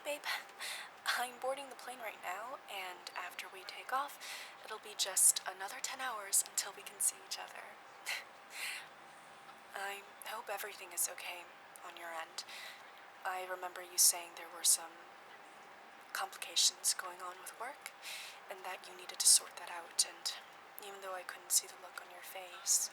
babe. I'm boarding the plane right now, and after we take off, it'll be just another 10 hours until we can see each other. I hope everything is okay on your end. I remember you saying there were some complications going on with work, and that you needed to sort that out, and even though I couldn't see the look on your face,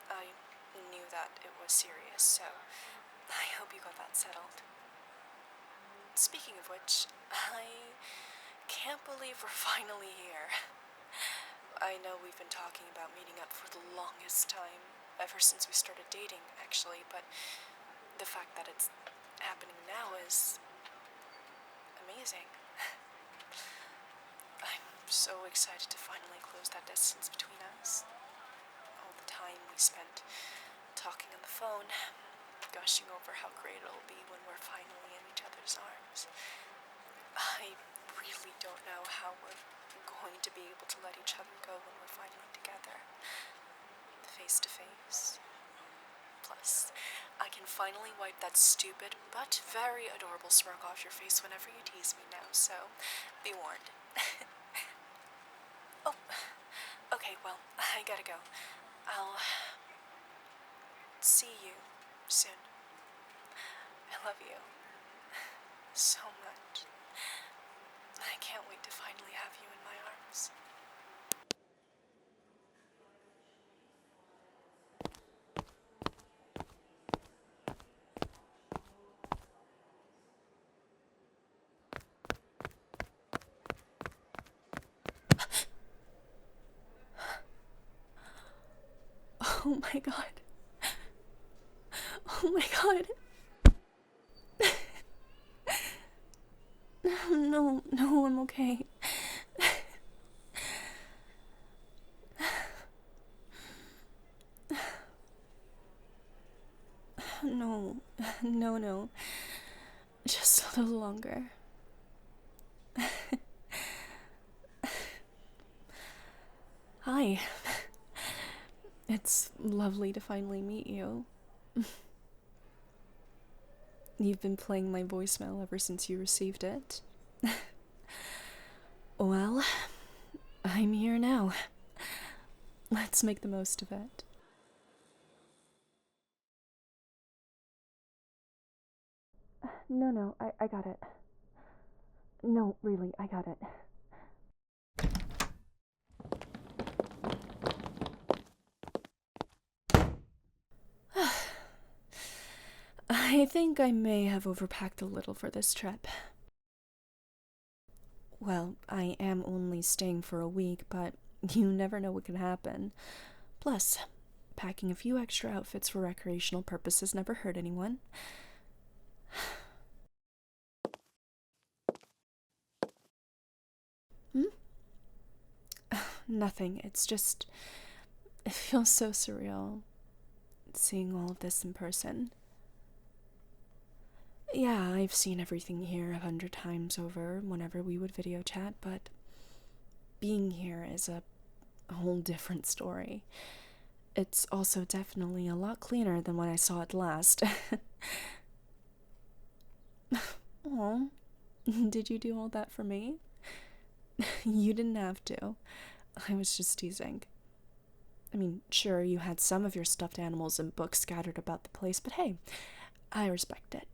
I knew that it was serious, so I hope you got that settled. Speaking of which, I can't believe we're finally here. I know we've been talking about meeting up for the longest time, ever since we started dating, actually, but the fact that it's happening now is amazing. I'm so excited to finally close that distance between us. All the time we spent talking on the phone, gushing over how great it'll be when we're finally in each other's arms. I really don't know how we're going to be able to let each other go when we're finally together, face to face. Plus, I can finally wipe that stupid but very adorable smirk off your face whenever you tease me now, so be warned. Oh, okay, well, I gotta go. I'll see you soon. I love you so much. I can't wait to finally have you in my arms. Oh my god. Oh my god. No, I'm okay. No. Just a little longer. Hi. It's lovely to finally meet you. You've been playing my voicemail ever since you received it. Well, I'm here now. Let's make the most of it. No, I got it. No, really, I got it. I think I may have overpacked a little for this trip. Well, I am only staying for a week, but you never know what can happen. Plus, packing a few extra outfits for recreational purposes never hurt anyone. Nothing. It feels so surreal seeing all of this in person. Yeah, I've seen everything here 100 times over whenever we would video chat, but being here is a whole different story. It's also definitely a lot cleaner than when I saw it last. Aw, did you do all that for me? You didn't have to. I was just teasing. I mean, sure, you had some of your stuffed animals and books scattered about the place, but hey, I respect it.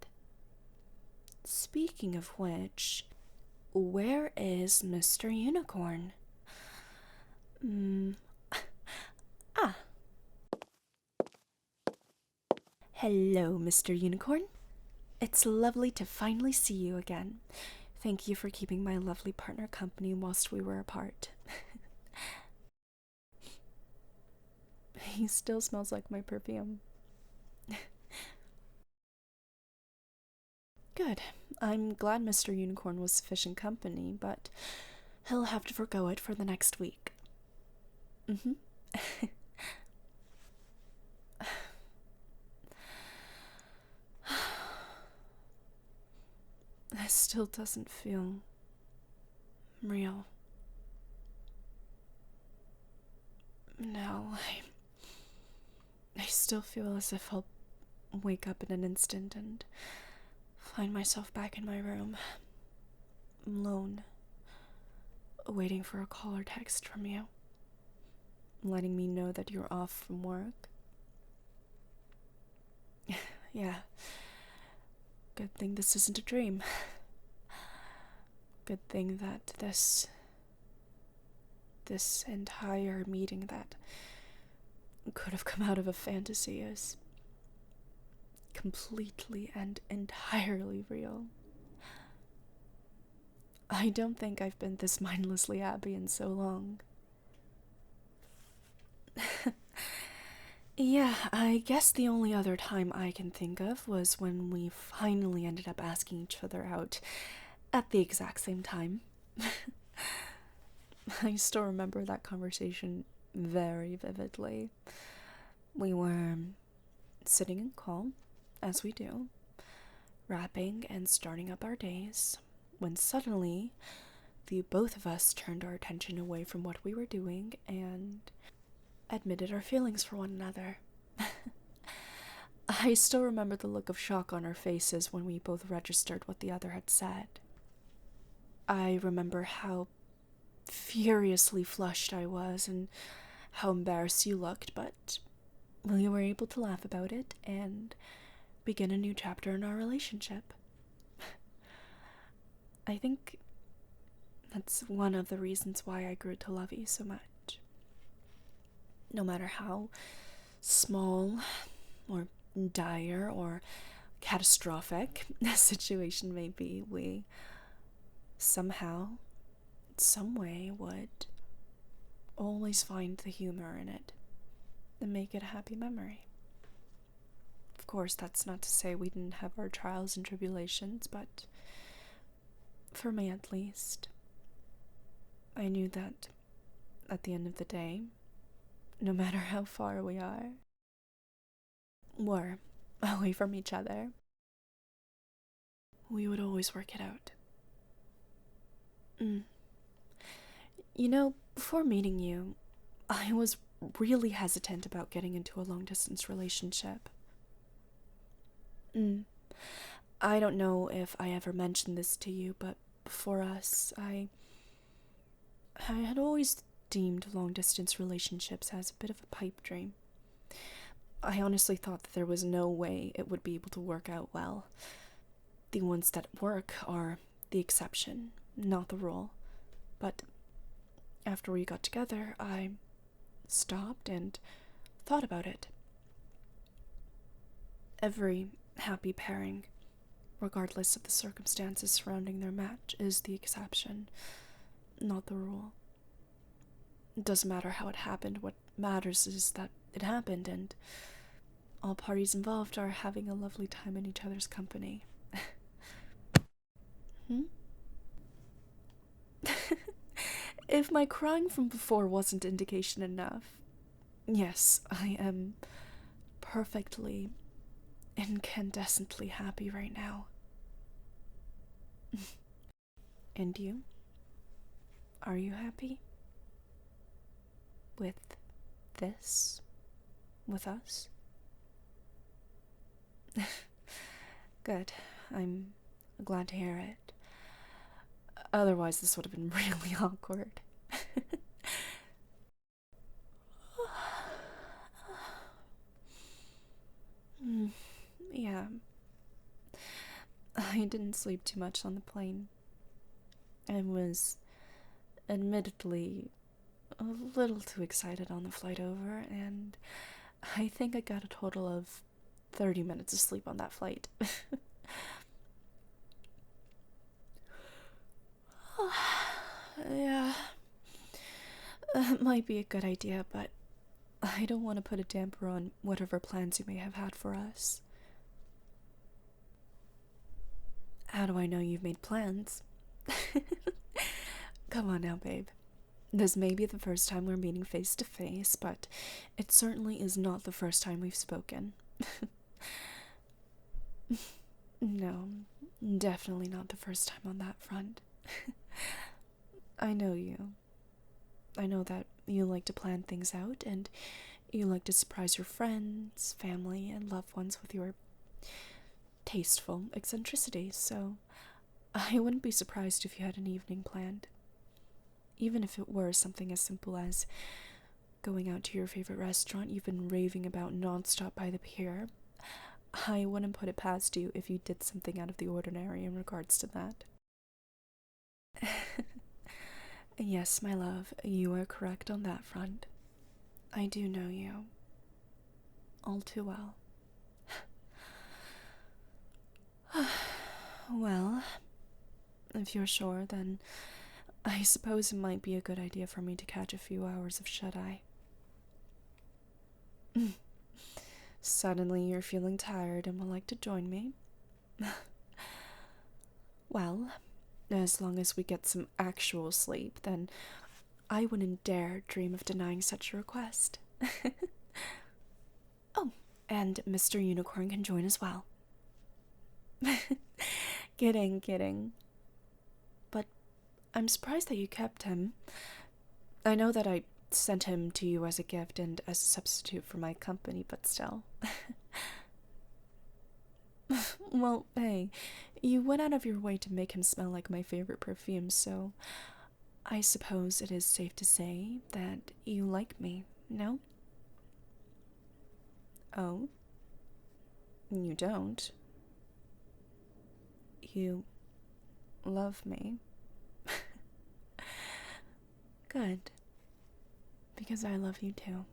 Speaking of which, where is Mr. Unicorn? Ah. Hello, Mr. Unicorn. It's lovely to finally see you again. Thank you for keeping my lovely partner company whilst we were apart. He still smells like my perfume. Good. I'm glad Mr. Unicorn was sufficient company, but he'll have to forgo it for the next week. This still doesn't feel real. No, I still feel as if I'll wake up in an instant and find myself back in my room, alone, waiting for a call or text from you, letting me know that you're off from work. Yeah. Good thing this isn't a dream. Good thing that this entire meeting that could have come out of a fantasy is completely and entirely real. I don't think I've been this mindlessly happy in so long. Yeah, I guess the only other time I can think of was when we finally ended up asking each other out at the exact same time. I still remember that conversation very vividly. We were sitting in calm, as we do, wrapping and starting up our days, when suddenly the both of us turned our attention away from what we were doing and admitted our feelings for one another. I still remember the look of shock on our faces when we both registered what the other had said. I remember how furiously flushed I was and how embarrassed you looked, but we were able to laugh about it and begin a new chapter in our relationship. I think that's one of the reasons why I grew to love you so much. No matter how small or dire or catastrophic the situation may be, we somehow, some way, would always find the humor in it and make it a happy memory. Of course, that's not to say we didn't have our trials and tribulations, but for me at least, I knew that at the end of the day, no matter how far we are away from each other, we would always work it out. You know, before meeting you, I was really hesitant about getting into a long-distance relationship. I don't know if I ever mentioned this to you, but before us, I had always deemed long-distance relationships as a bit of a pipe dream. I honestly thought that there was no way it would be able to work out well. The ones that work are the exception, not the rule. But after we got together, I stopped and thought about it. Every happy pairing, regardless of the circumstances surrounding their match, is the exception, not the rule. It doesn't matter how it happened. What matters is that it happened, and all parties involved are having a lovely time in each other's company. If my crying from before wasn't indication enough, yes, I am perfectly, incandescently happy right now. And you? Are you happy? With this? With us? Good. I'm glad to hear it. Otherwise, this would have been really awkward. Yeah. I didn't sleep too much on the plane. I was admittedly a little too excited on the flight over, and I think I got a total of 30 minutes of sleep on that flight. Yeah, that might be a good idea, but I don't want to put a damper on whatever plans you may have had for us. How do I know you've made plans? Come on now, babe. This may be the first time we're meeting face to face, but it certainly is not the first time we've spoken. No, definitely not the first time on that front. I know you. I know that you like to plan things out, and you like to surprise your friends, family, and loved ones with your tasteful eccentricities, so I wouldn't be surprised if you had an evening planned. Even if it were something as simple as going out to your favorite restaurant you've been raving about nonstop by the pier, I wouldn't put it past you if you did something out of the ordinary in regards to that. Yes, my love, you are correct on that front. I do know you all too well. Well, if you're sure, then I suppose it might be a good idea for me to catch a few hours of shut-eye. Suddenly you're feeling tired and would like to join me? Well, as long as we get some actual sleep, then I wouldn't dare dream of denying such a request. Oh, and Mr. Unicorn can join as well. Kidding. But I'm surprised that you kept him. I know that I sent him to you as a gift and as a substitute for my company, but still. Well, hey, you went out of your way to make him smell like my favorite perfume, so I suppose it is safe to say that you like me, no? Oh? You don't? You love me? Good. Because I love you too.